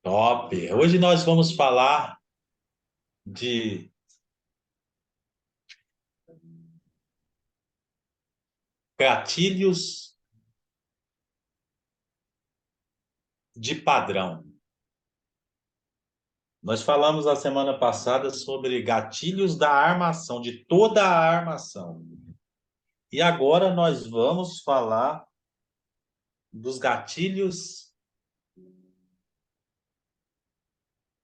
Top! Hoje nós vamos falar de gatilhos de padrão. Nós falamos a semana passada sobre gatilhos da armação, de toda a armação. E agora nós vamos falar dos gatilhos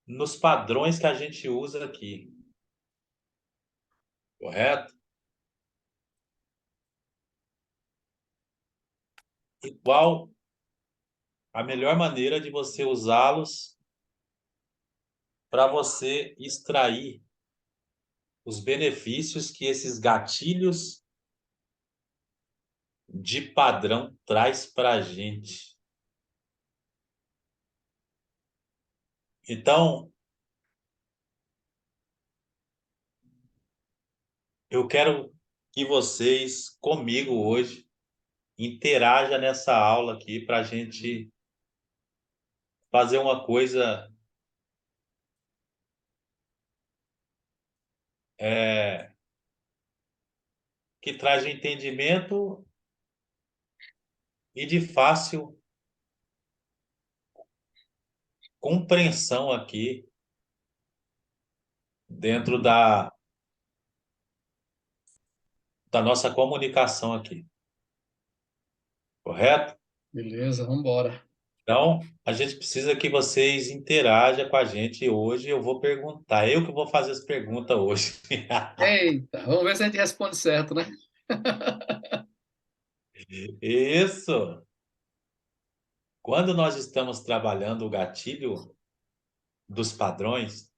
nos padrões que a gente usa aqui. Correto? E qual a melhor maneira de você usá-los para você extrair os benefícios que esses gatilhos de padrão traz para a gente. Então, eu quero que vocês, comigo hoje, interajam nessa aula aqui para a gente fazer uma coisa é, que traz entendimento e de fácil compreensão aqui dentro da nossa comunicação aqui. Correto? Beleza, vamos embora. Então, a gente precisa que vocês interajam com a gente hoje. Eu vou perguntar, eu que vou fazer as perguntas hoje. Eita, vamos ver se a gente responde certo, né? Isso! Quando nós estamos trabalhando o gatilho dos padrões,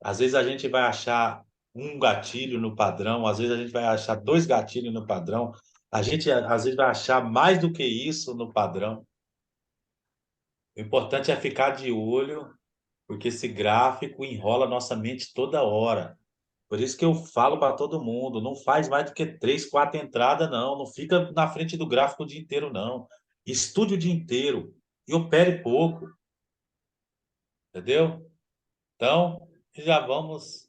às vezes a gente vai achar um gatilho no padrão, às vezes a gente vai achar dois gatilhos no padrão, a gente às vezes vai achar mais do que isso no padrão. O importante é ficar de olho, porque esse gráfico enrola nossa mente toda hora. Por isso que eu falo para todo mundo, não faz mais do que 3, 4 entradas, não. Não fica na frente do gráfico o dia inteiro, não. Estude o dia inteiro e opere pouco, entendeu? Então, já vamos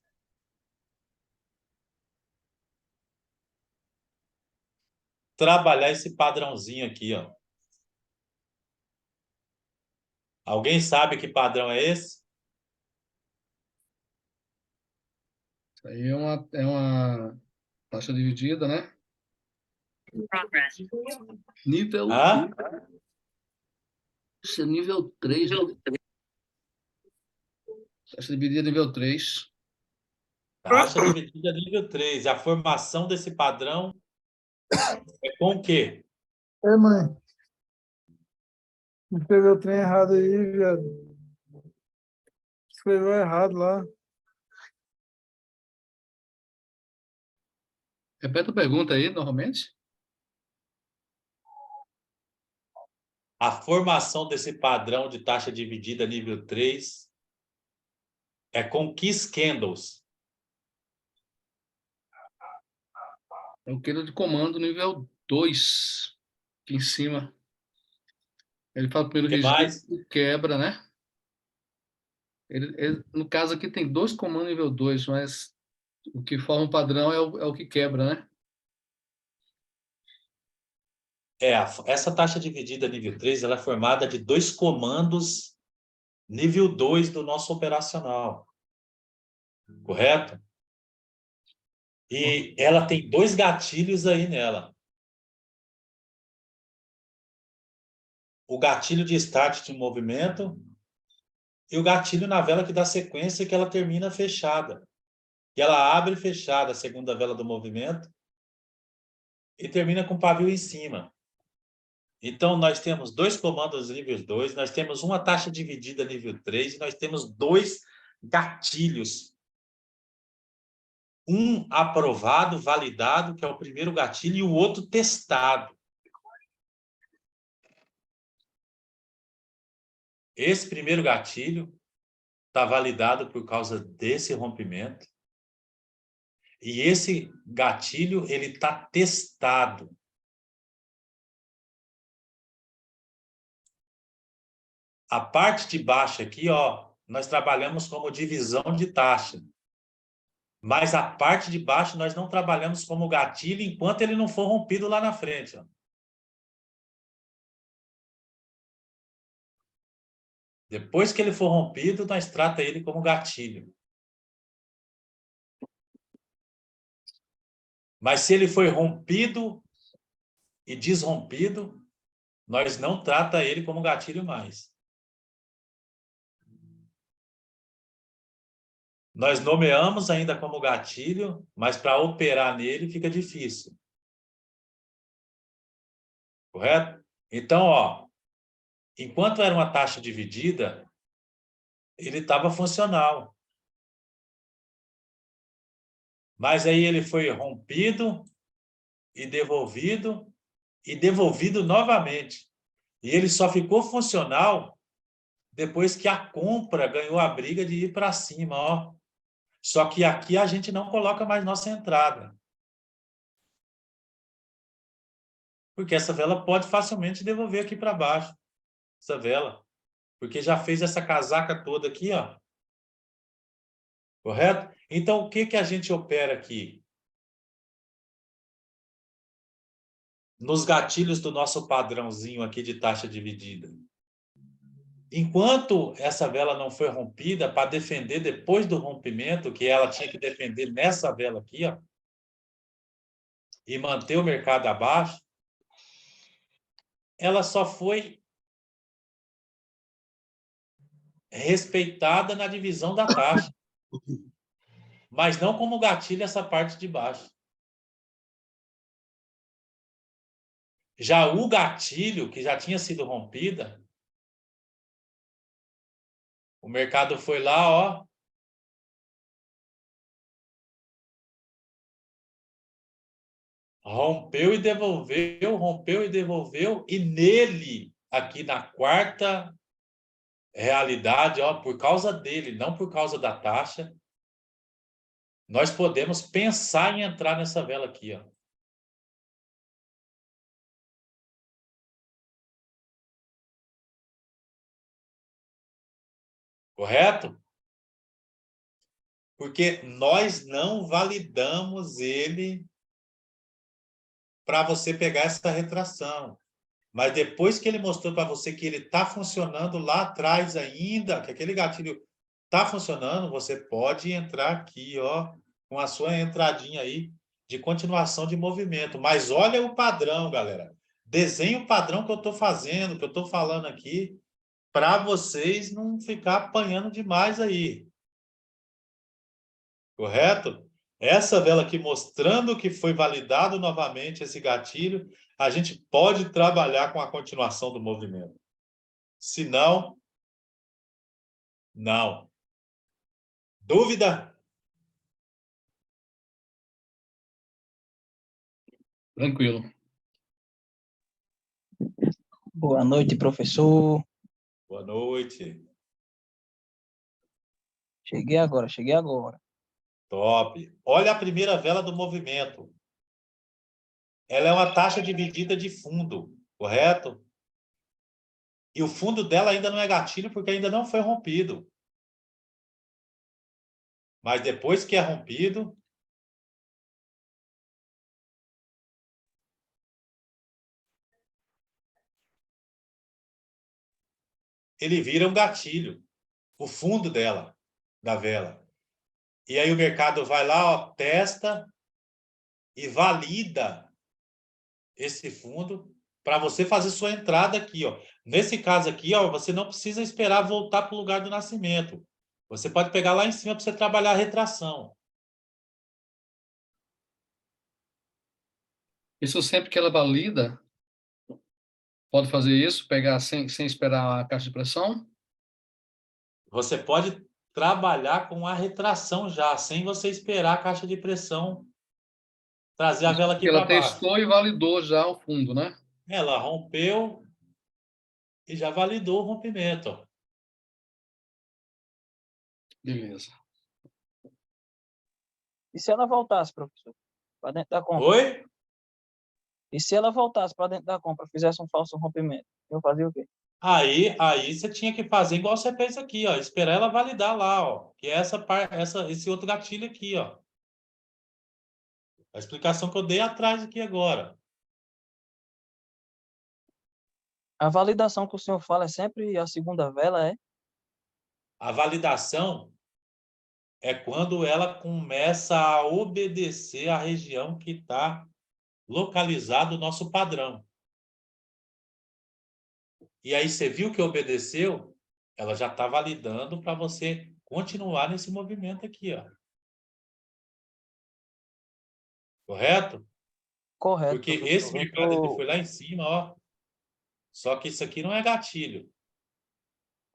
trabalhar esse padrãozinho aqui, ó. Alguém sabe que padrão é esse? Isso aí é uma taxa dividida, né? Nível, Hã? isso é nível 3, né? Taxa dividida nível 3. Taxa dividida nível 3. A formação desse padrão é com o quê? É, mãe, escreveu o trem errado aí, viado. Escreveu errado lá. Repete a pergunta aí, normalmente. A formação desse padrão de taxa dividida nível 3 é com que candles? É o quilo de comando nível 2, aqui em cima. Ele fala primeiro Que registro mais? e quebra, né? No caso aqui tem dois comandos nível 2, mas o que forma o padrão é o que quebra, né? Essa taxa dividida nível 3 ela é formada de dois comandos nível 2 do nosso operacional, correto? E ela tem dois gatilhos aí nela. O gatilho de start de movimento e o gatilho na vela que dá sequência que ela termina fechada. E ela abre fechada a segunda vela do movimento e termina com o pavio em cima. Então, nós temos dois comandos nível 2, nós temos uma taxa dividida nível 3 e nós temos dois gatilhos. Um aprovado, validado, que é o primeiro gatilho, e o outro testado. Esse primeiro gatilho está validado por causa desse rompimento. E esse gatilho ele está testado. A parte de baixo aqui, ó, nós trabalhamos como divisão de taxa. Mas a parte de baixo nós não trabalhamos como gatilho enquanto ele não for rompido lá na frente. Ó. Depois que ele for rompido, nós trata ele como gatilho. Mas se ele foi rompido e desrompido, nós não trata ele como gatilho mais. Nós nomeamos ainda como gatilho, mas para operar nele fica difícil. Correto? Então, ó, enquanto era uma taxa dividida, ele estava funcional. Mas aí ele foi rompido e devolvido novamente. E ele só ficou funcional depois que a compra ganhou a briga de ir para cima, ó. Só que aqui a gente não coloca mais nossa entrada. Porque essa vela pode facilmente devolver aqui para baixo. Essa vela. Porque já fez essa casaca toda aqui, ó. Correto? Então, o que a gente opera aqui? Nos gatilhos do nosso padrãozinho aqui de taxa dividida. Enquanto essa vela não foi rompida, para defender depois do rompimento, que ela tinha que defender nessa vela aqui, ó, e manter o mercado abaixo, ela só foi respeitada na divisão da taxa, mas não como gatilho essa parte de baixo. Já o gatilho, que já tinha sido rompida, o mercado foi lá, ó, rompeu e devolveu, e nele, aqui na quarta realidade, ó, por causa dele, não por causa da taxa, nós podemos pensar em entrar nessa vela aqui, ó. Correto? Porque nós não validamos ele para você pegar essa retração. Mas depois que ele mostrou para você que ele está funcionando lá atrás ainda, que aquele gatilho está funcionando, você pode entrar aqui, ó, com a sua entradinha aí de continuação de movimento. Mas olha o padrão, galera. Desenhe o padrão que eu estou fazendo, que eu estou falando aqui, para vocês não ficar apanhando demais aí. Correto? Essa vela aqui mostrando que foi validado novamente esse gatilho, a gente pode trabalhar com a continuação do movimento. Se não, não. Dúvida? Tranquilo. Boa noite, professor. Boa noite. Cheguei agora. Top. Olha a primeira vela do movimento. Ela é uma taxa dividida de fundo, correto? E o fundo dela ainda não é gatilho porque ainda não foi rompido. Mas depois que é rompido, ele vira um gatilho, o fundo dela, da vela. E aí o mercado vai lá, ó, testa e valida esse fundo para você fazer sua entrada aqui, ó. Nesse caso aqui, ó, você não precisa esperar voltar para o lugar do nascimento. Você pode pegar lá em cima para você trabalhar a retração. Isso sempre que ela valida, pode fazer isso, pegar sem esperar a caixa de pressão? Você pode trabalhar com a retração já, sem você esperar a caixa de pressão trazer a vela aqui Porque para ela baixo. testou e validou já o fundo, né? Ela rompeu e já validou o rompimento, ó. Beleza. E se ela voltasse, professor, para dentro da compra? Oi? E se ela voltasse para dentro da compra, fizesse um falso rompimento? Eu fazia o quê? Aí você tinha que fazer igual você fez aqui, ó, esperar ela validar lá, ó, que é esse outro gatilho aqui, ó. A explicação que eu dei atrás aqui agora. A validação que o senhor fala é sempre a segunda vela, é? A validação é quando ela começa a obedecer à região que está localizado o nosso padrão. E aí você viu que obedeceu, ela já está validando para você continuar nesse movimento aqui, ó. Correto? Correto, Porque esse professor. Eu mercado ele tô... foi lá em cima, ó. Só que isso aqui não é gatilho.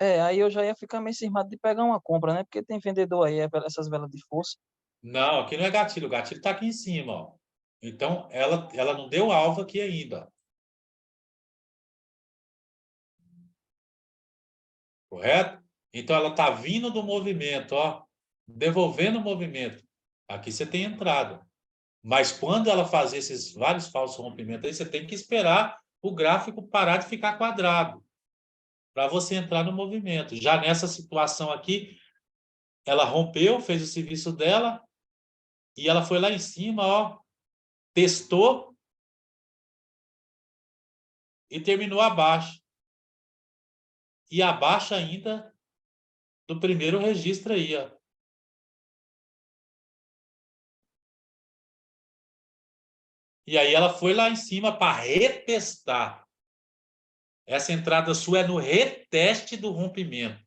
Aí eu já ia ficar meio cismado de pegar uma compra, né? Porque tem vendedor aí, essas velas de força. Não, aqui não é gatilho. O gatilho está aqui em cima, ó. Então, ela não deu alvo aqui ainda. Correto? Então, ela está vindo do movimento, ó. Devolvendo o movimento. Aqui você tem entrada. Mas quando ela fazer esses vários falsos rompimentos aí, você tem que esperar o gráfico parar de ficar quadrado para você entrar no movimento. Já nessa situação aqui, ela rompeu, fez o serviço dela e ela foi lá em cima, ó, testou e terminou abaixo. E abaixo ainda do primeiro registro aí, ó. E aí ela foi lá em cima para retestar. Essa entrada sua é no reteste do rompimento.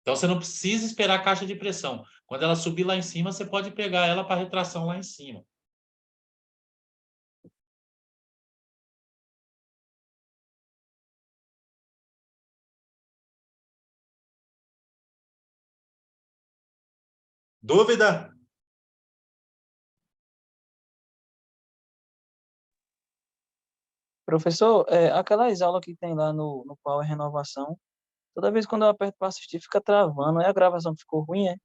Então você não precisa esperar a caixa de pressão. Quando ela subir lá em cima, você pode pegar ela para retração lá em cima. Dúvida? Professor, aquelas aulas que tem lá no Power Renovação, toda vez quando eu aperto para assistir, fica travando. É a gravação que ficou ruim, é?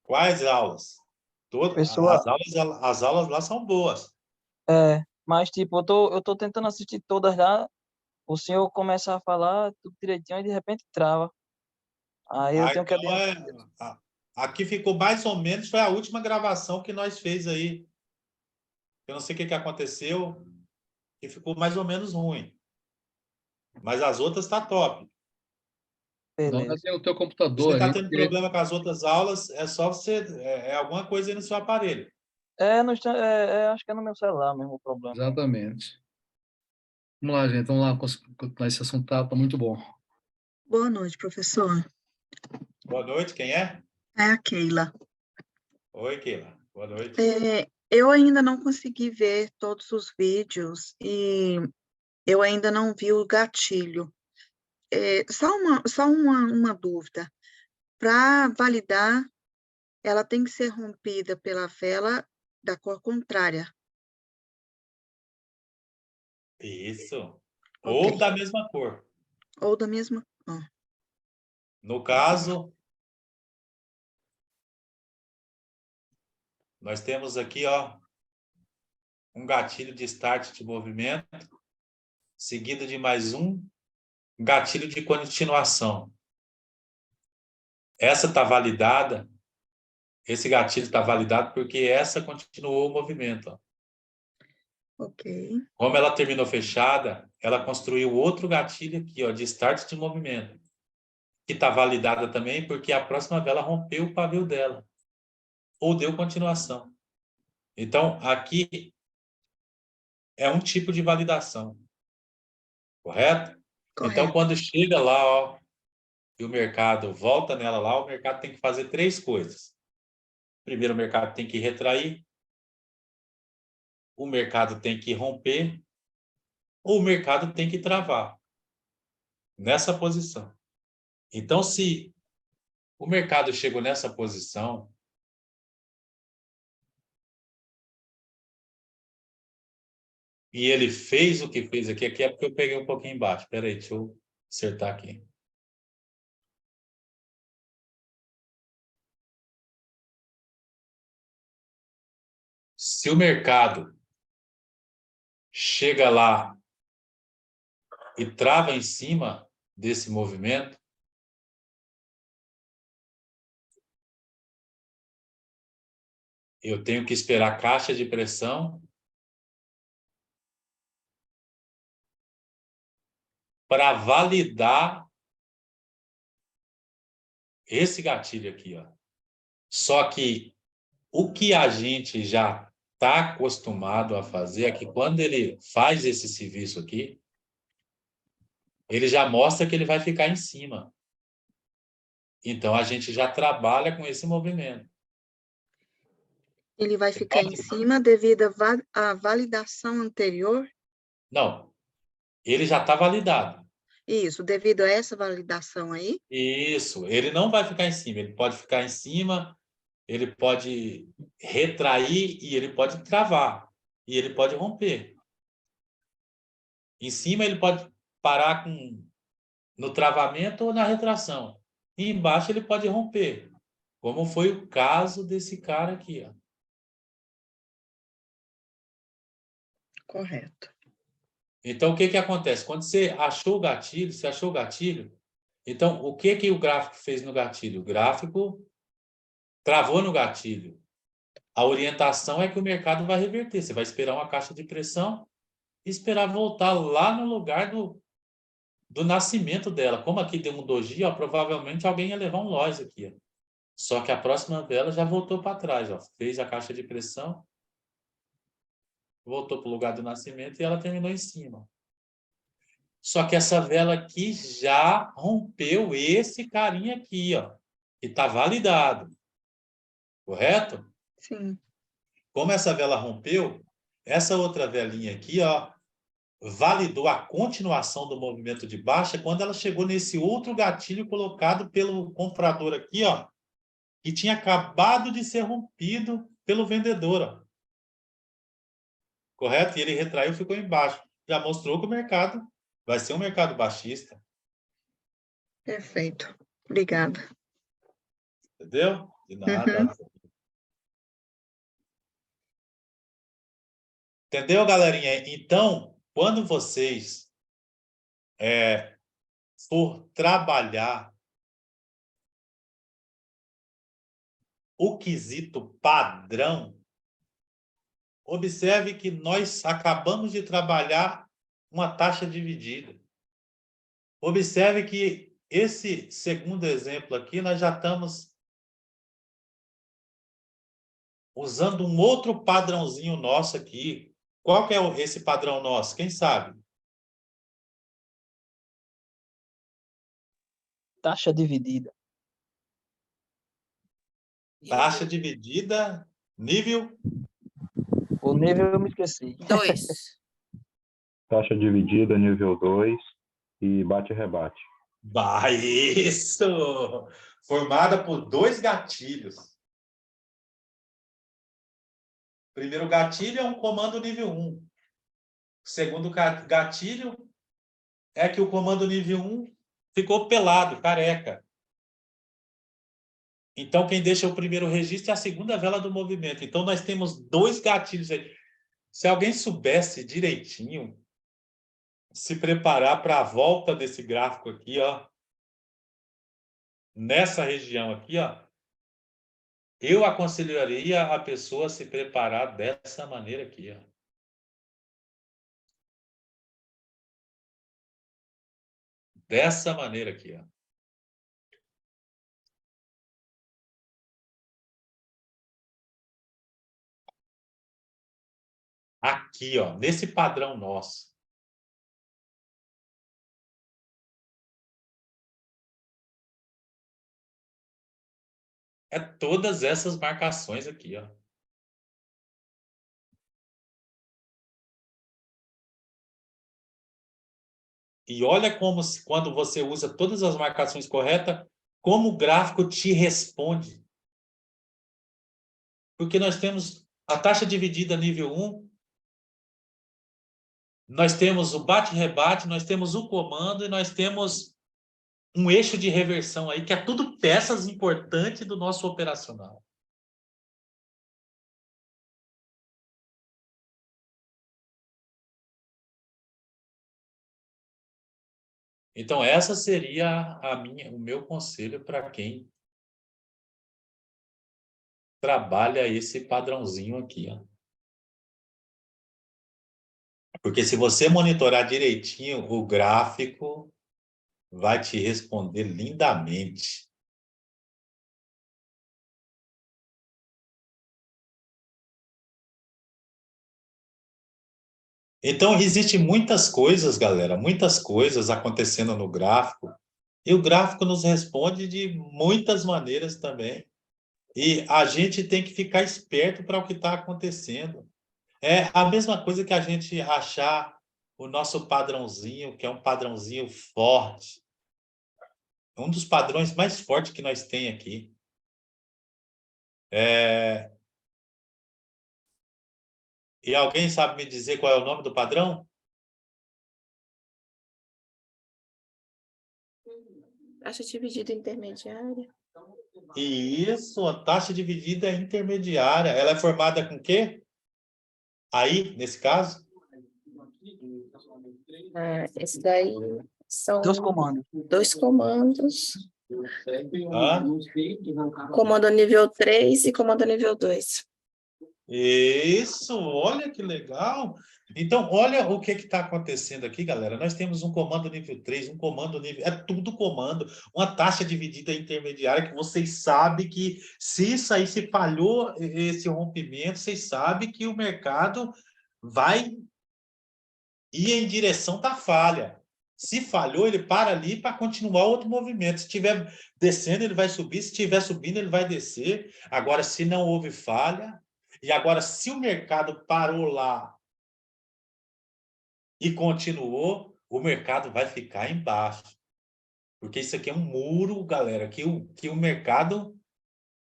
Quais aulas? Pessoa, As aulas lá são boas. mas tipo, eu tô tentando assistir todas lá, o senhor começa a falar tudo direitinho e de repente trava. Aí eu Ah, tenho que então adiantar. aqui ficou mais ou menos, foi a última gravação que nós fez aí. Eu não sei o que aconteceu, que ficou mais ou menos ruim. Mas as outras tá top. Dá uma Beleza. olhadinha no teu Se você computador está aí, tendo porque... problema com as outras aulas, é só você. É alguma coisa aí no seu aparelho. Acho que é no meu celular mesmo o problema. Exatamente. Vamos lá, gente. Vamos lá continuar esse assunto. Tá muito bom. Boa noite, professor. Boa noite, quem é? É a Keila. Oi, Keila. Boa noite. Eu ainda não consegui ver todos os vídeos e eu ainda não vi o gatilho. Só uma dúvida. Para validar, ela tem que ser rompida pela vela da cor contrária. Isso. Ok. Ou da mesma cor. Ou da mesma. No caso, nós temos aqui, ó, um gatilho de start de movimento, seguido de mais um gatilho de continuação. Essa está validada, esse gatilho está validado porque essa continuou o movimento. Ó. Ok. Como ela terminou fechada, ela construiu outro gatilho aqui, ó, de start de movimento, que está validada também porque a próxima vela rompeu o pavio dela, ou deu continuação. Então, aqui é um tipo de validação, correto? Então, Correto. quando chega lá, ó, e o mercado volta nela lá, o mercado tem que fazer três coisas. Primeiro, o mercado tem que retrair, o mercado tem que romper, ou o mercado tem que travar nessa posição. Então, se o mercado chegou nessa posição, e ele fez o que fez aqui é porque eu peguei um pouquinho embaixo. Espera aí, deixa eu acertar aqui. Se o mercado chega lá e trava em cima desse movimento, eu tenho que esperar a caixa de pressão para validar esse gatilho aqui, ó. Só que o que a gente já está acostumado a fazer é que quando ele faz esse serviço aqui, ele já mostra que ele vai ficar em cima. Então, a gente já trabalha com esse movimento. Ele vai ficar em cima devido à validação anterior? Não, ele já está validado. Isso, devido a essa validação aí? Isso, ele não vai ficar em cima. Ele pode ficar em cima, ele pode retrair e ele pode travar. E ele pode romper. Em cima, ele pode parar no travamento ou na retração. E embaixo, ele pode romper. Como foi o caso desse cara aqui, ó. Correto. Então, o que que acontece? Quando você achou o gatilho, então, o que que o gráfico fez no gatilho? O gráfico travou no gatilho. A orientação é que o mercado vai reverter. Você vai esperar uma caixa de pressão e esperar voltar lá no lugar do nascimento dela. Como aqui deu um doji, ó, provavelmente alguém ia levar um loss aqui, ó. Só que a próxima vela já voltou para trás, ó. Fez a caixa de pressão, voltou para o lugar do nascimento e ela terminou em cima. Só que essa vela aqui já rompeu esse carinha aqui, ó, que está validado. Correto? Sim. Como essa vela rompeu, essa outra velinha aqui, ó, validou a continuação do movimento de baixa quando ela chegou nesse outro gatilho colocado pelo comprador aqui, ó, que tinha acabado de ser rompido pelo vendedor, ó. Correto? E ele retraiu e ficou embaixo. Já mostrou que o mercado vai ser um mercado baixista. Perfeito. Obrigada. Entendeu? De nada. Entendeu, galerinha? Então, quando vocês for trabalhar o quesito padrão, observe que nós acabamos de trabalhar uma taxa dividida. Observe que esse segundo exemplo aqui, nós já estamos usando um outro padrãozinho nosso aqui. Qual que é esse padrão nosso? Quem sabe? Taxa dividida. Taxa dividida, nível O nível eu me esqueci. 2. Taxa dividida, nível 2 e bate-rebate. Isso! Formada por dois gatilhos. Primeiro gatilho é um comando nível 1. O segundo gatilho é que o comando nível 1 ficou pelado, careca. Então, quem deixa o primeiro registro é a segunda vela do movimento. Então, nós temos dois gatilhos aí. Se alguém soubesse direitinho se preparar para a volta desse gráfico aqui, ó, nessa região aqui, ó, eu aconselharia a pessoa a se preparar dessa maneira aqui, ó. Dessa maneira aqui, ó. Aqui, ó, nesse padrão nosso. É todas essas marcações aqui, ó. E olha como, quando você usa todas as marcações corretas, como o gráfico te responde. Porque nós temos a taxa dividida nível 1, nós temos o bate-rebate, nós temos o comando e nós temos um eixo de reversão aí, que é tudo peças importantes do nosso operacional. Então, essa seria o meu conselho para quem trabalha esse padrãozinho aqui, ó. Porque se você monitorar direitinho, o gráfico vai te responder lindamente. Então, existem muitas coisas, galera, muitas coisas acontecendo no gráfico, e o gráfico nos responde de muitas maneiras também. E a gente tem que ficar esperto para o que está acontecendo. É a mesma coisa que a gente achar o nosso padrãozinho, que é um padrãozinho forte. Um dos padrões mais fortes que nós tem aqui. E alguém sabe me dizer qual é o nome do padrão? Taxa dividida intermediária. Isso, a taxa dividida intermediária. Ela é formada com o quê? Aí, nesse caso? Esse daí são Dois comandos. 2 comandos. Hã? Comando nível 3 e comando nível 2. Isso, olha que legal. Então, olha o que está acontecendo aqui, galera. Nós temos um comando nível 3, um comando nível... É tudo comando. Uma taxa dividida intermediária que vocês sabem que se isso aí, se falhou esse rompimento, vocês sabem que o mercado vai ir em direção da falha. Se falhou, ele para ali para continuar outro movimento. Se estiver descendo, ele vai subir. Se estiver subindo, ele vai descer. Agora, se não houve falha... E agora, se o mercado parou lá e continuou, o mercado vai ficar embaixo. Porque isso aqui é um muro, galera, que o mercado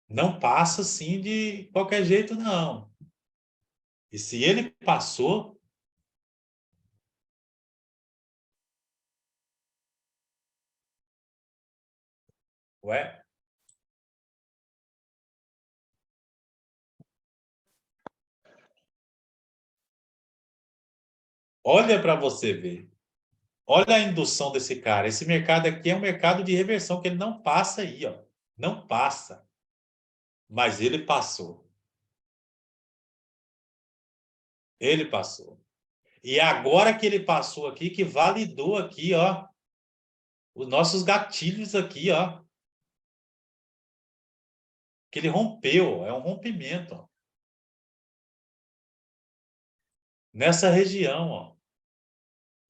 não passa assim de qualquer jeito, não. E se ele passou... Ué? Olha para você ver. Olha a indução desse cara. Esse mercado aqui é um mercado de reversão, que ele não passa aí, ó. Não passa. Mas ele passou. Ele passou. E agora que ele passou aqui, que validou aqui, ó, os nossos gatilhos aqui, ó. Que ele rompeu, é um rompimento, ó. Nessa região, ó.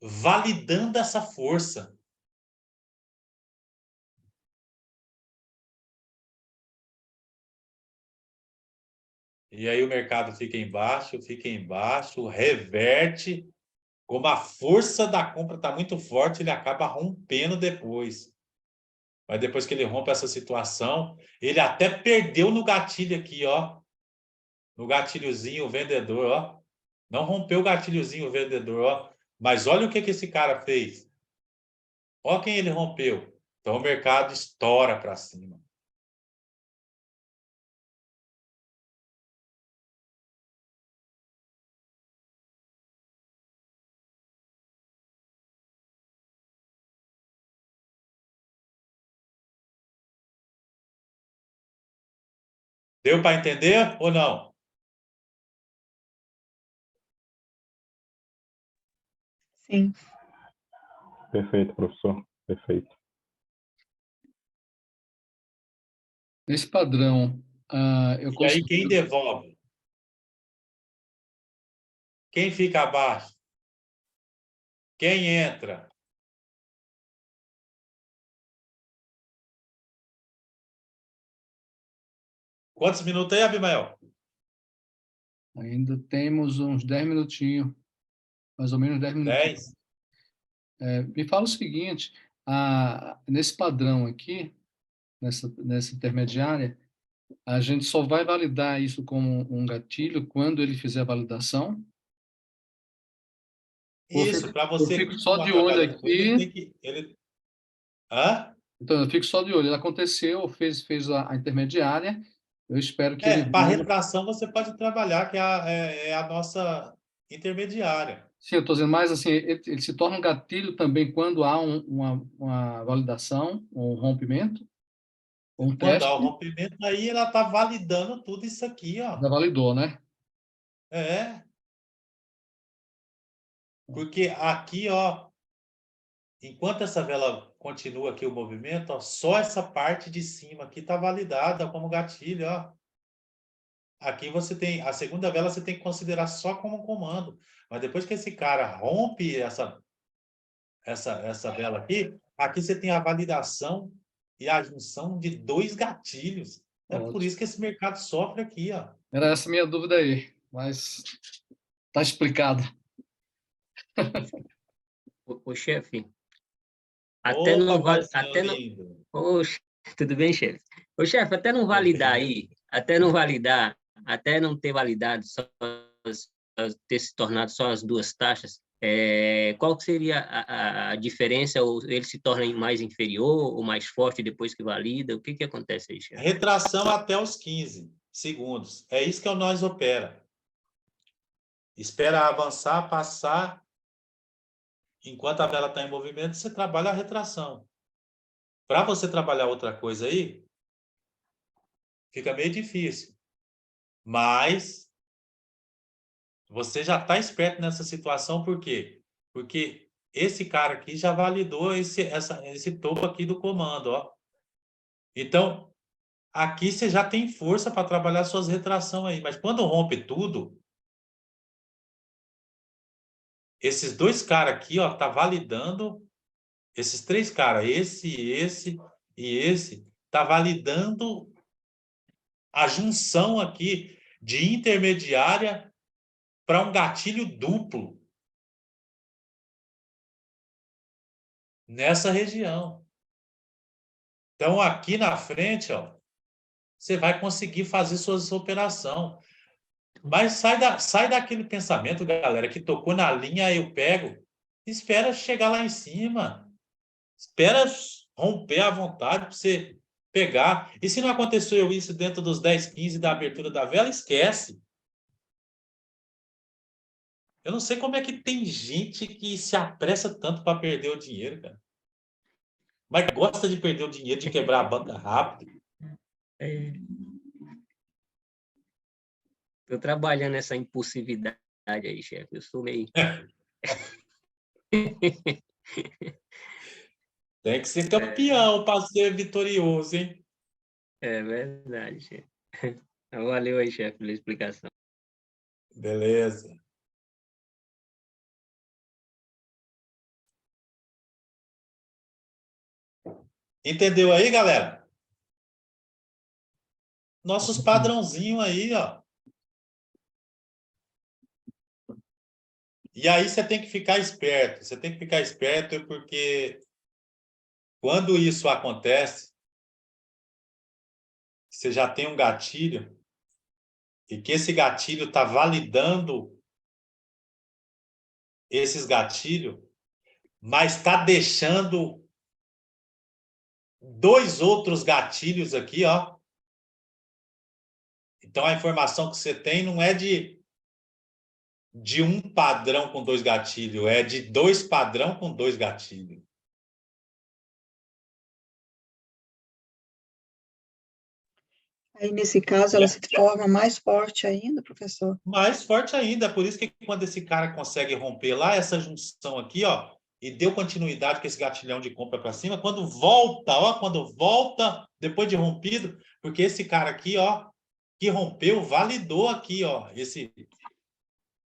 Validando essa força. E aí o mercado fica embaixo, reverte. Como a força da compra está muito forte, ele acaba rompendo depois. Mas depois que ele rompe essa situação, ele até perdeu no gatilho aqui, ó. No gatilhozinho, o vendedor, ó. Não rompeu o gatilhozinho, o vendedor, ó. Mas olha o que esse cara fez. Olha quem ele rompeu. Então o mercado estoura para cima. Deu para entender ou não? Sim. Perfeito, professor. Perfeito. Nesse padrão, eu E aí quem considero... devolve? Quem fica abaixo? Quem entra? Quantos minutos aí, Abimael? Ainda temos uns 10 minutinhos, mais ou menos 10 minutinhos. 10? Me fala o seguinte, nesse padrão aqui, nessa intermediária, a gente só vai validar isso como um gatilho quando ele fizer a validação? Isso, para Eu você fico só continuar de olho trabalhando com ele, ele aqui. tem que... Hã? Então, eu fico só de olho. Ele aconteceu, fez a intermediária. Eu espero que ele Para venha. retração você pode trabalhar, que é a nossa intermediária. Sim, eu estou dizendo, mas assim, ele se torna um gatilho também quando há uma validação, um rompimento, ou um Quando há teste, o rompimento, aí ela está validando tudo isso aqui, ó. já validou, né? É, porque aqui, ó, enquanto essa vela continua aqui o movimento, ó, só essa parte de cima aqui está validada como gatilho, ó. Aqui você tem, a segunda vela você tem que considerar só como comando. Mas depois que esse cara rompe essa vela aqui, aqui você tem a validação e a junção de dois gatilhos. É por Ótimo. isso que esse mercado sofre aqui, ó. Era essa a minha dúvida aí, mas está explicado. Ô, chefe, até Opa, não vale, Marcinho lindo. Oxe, tudo bem, chefe? Ô, chefe, até não validar aí, até não validar, até não ter validado só ter se tornado só as duas taxas, qual que seria a diferença? Ou ele se torna mais inferior ou mais forte depois que valida? O que acontece aí, chefe? Retração até os 15 segundos. É isso que o nós opera. Espera avançar, passar. Enquanto a vela está em movimento, você trabalha a retração. Para você trabalhar outra coisa aí, fica meio difícil. Mas você já está esperto nessa situação, por quê? Porque esse cara aqui já validou esse topo aqui do comando, ó. Então, aqui você já tem força para trabalhar suas retrações aí. Mas quando rompe tudo, esses dois caras aqui, ó, tá validando, esses três caras, esse e esse, tá validando a junção aqui de intermediária para um gatilho duplo nessa região. Então, aqui na frente, ó, você vai conseguir fazer suas operações. Mas sai daquele pensamento, galera, que tocou na linha, eu pego. Espera chegar lá em cima. Espera romper à vontade para você pegar. E se não aconteceu isso dentro dos 10, 15 da abertura da vela, esquece. Eu não sei como é que tem gente que se apressa tanto para perder o dinheiro, cara. Mas gosta de perder o dinheiro, de quebrar a banca rápido. Estou trabalhando essa impulsividade aí, chefe. Eu sou meio... Tem que ser campeão para ser vitorioso, hein? É verdade, chefe. Valeu aí, chefe, pela explicação. Beleza. Entendeu aí, galera? Nossos padrãozinhos aí, ó. E aí você tem que ficar esperto. Você tem que ficar esperto porque quando isso acontece, você já tem um gatilho e que esse gatilho está validando esses gatilhos, mas está deixando dois outros gatilhos aqui, ó. Então a informação que você tem não é de um padrão com dois gatilhos, é de dois padrão com dois gatilhos. Aí, nesse caso, ela se torna mais forte ainda, professor? Mais forte ainda, por isso que quando esse cara consegue romper lá essa junção aqui, ó, e deu continuidade com esse gatilhão de compra para cima, quando volta, depois de rompido, porque esse cara aqui, ó, que rompeu, validou aqui, ó,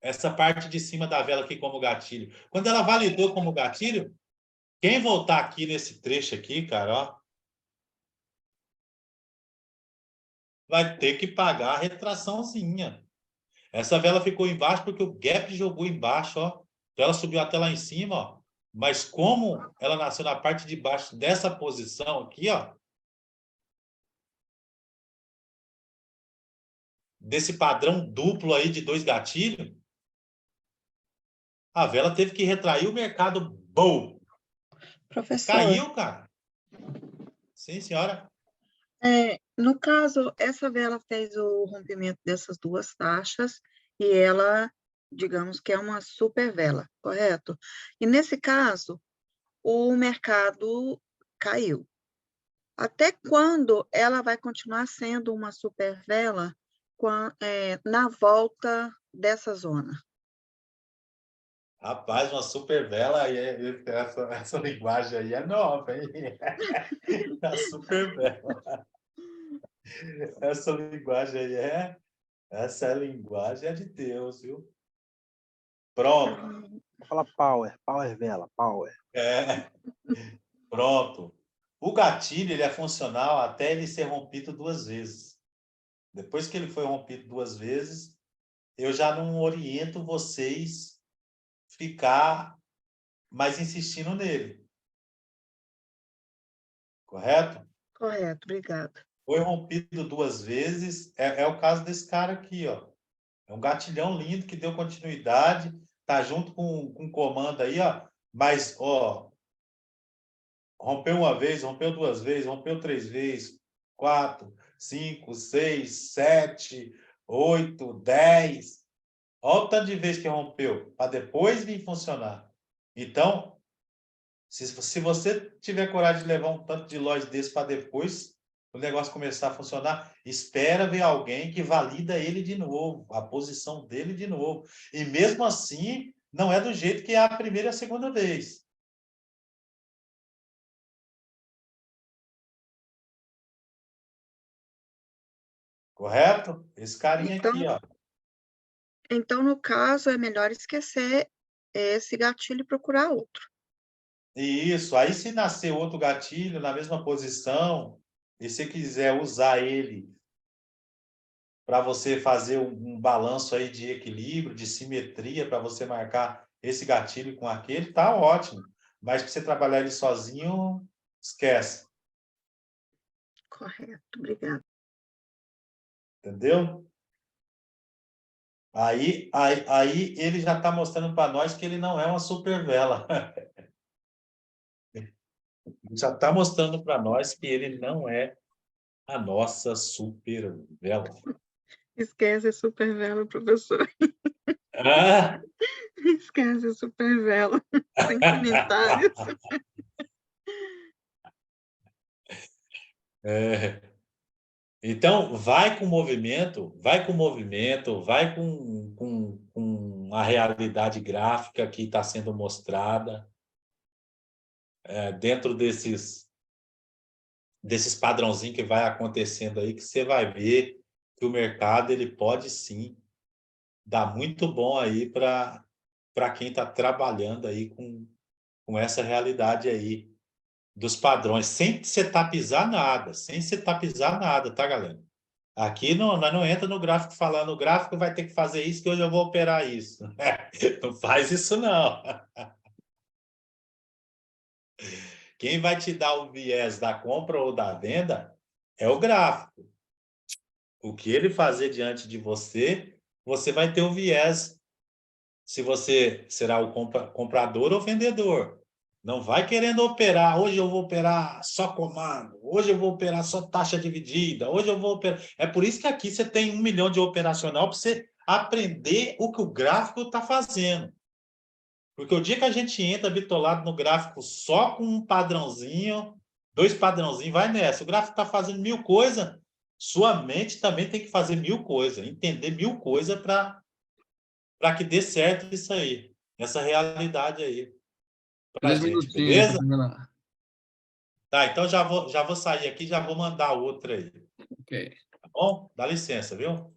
essa parte de cima da vela aqui como gatilho. Quando ela validou como gatilho, quem voltar aqui nesse trecho aqui, cara, ó, vai ter que pagar a retraçãozinha. Essa vela ficou embaixo porque o gap jogou embaixo, ó. Então ela subiu até lá em cima, ó. Mas como ela nasceu na parte de baixo dessa posição aqui, ó, desse padrão duplo aí de dois gatilhos, a vela teve que retrair o mercado. Bom! Professor, Caiu, cara. Sim, senhora. no caso, essa vela fez o rompimento dessas duas taxas e ela digamos que é uma super vela, correto? E nesse caso, o mercado caiu. Até quando ela vai continuar sendo uma super vela na volta dessa zona? Rapaz, uma super vela, essa linguagem aí é nova, hein? A super vela. Essa linguagem aí essa linguagem é de Deus, viu? Pronto. Vou falar power vela, power. Pronto. O gatilho ele é funcional até ele ser rompido 2 vezes. Depois que ele foi rompido 2 vezes, eu já não oriento vocês ficar mais insistindo nele. Correto? Correto, obrigada. Foi rompido 2 vezes, é o caso desse cara aqui, ó. É um gatilhão lindo que deu continuidade, tá junto com o comando aí, ó. Mas, ó, rompeu uma vez, rompeu 2 vezes, rompeu 3 vezes, 4, 5, 6, 7, 8, 10. Olha o tanto de vezes que rompeu, para depois vir funcionar. Então, se você tiver coragem de levar um tanto de loja desse para depois o negócio começar a funcionar, espera ver alguém que valida ele de novo, a posição dele de novo. E mesmo assim, não é do jeito que é a primeira e a segunda vez. Correto? Esse carinha aqui, ó. Então, no caso, é melhor esquecer esse gatilho e procurar outro. Isso. Aí, se nascer outro gatilho na mesma posição, e se quiser usar ele para você fazer um balanço aí de equilíbrio, de simetria, para você marcar esse gatilho com aquele, tá ótimo. Mas para você trabalhar ele sozinho, esquece. Correto, obrigada. Entendeu? Aí ele já está mostrando para nós que ele não é uma super vela. Já está mostrando para nós que ele não é a nossa super vela. Esquece a super vela, professor. Ah! Esquece a super vela. Sem comentários. Então, vai com movimento, vai com a realidade gráfica que está sendo mostrada dentro desses padrãozinhos que vai acontecendo aí, que você vai ver que o mercado ele pode sim dar muito bom aí para quem está trabalhando aí com essa realidade aí dos padrões, sem setapizar nada, tá, galera? Aqui nós não entra no gráfico falando, o gráfico vai ter que fazer isso, que hoje eu vou operar isso. Não faz isso, não. Quem vai te dar o viés da compra ou da venda é o gráfico. O que ele fazer diante de você, você vai ter o viés. Se você será o comprador ou vendedor. Não vai querendo operar. Hoje eu vou operar só comando. Hoje eu vou operar só taxa dividida. Hoje eu vou operar. É por isso que aqui você tem 1 milhão de operacional para você aprender o que o gráfico está fazendo. Porque o dia que a gente entra bitolado no gráfico só com um padrãozinho, 2 padrãozinhos, vai nessa. O gráfico está fazendo 1000 coisas, sua mente também tem que fazer 1000 coisas, entender 1000 coisas para que dê certo isso aí, essa realidade aí. 3 gente, minutinhos beleza? para terminar. Tá, então já vou sair aqui, já vou mandar outra aí. Ok. Tá bom? Dá licença, viu?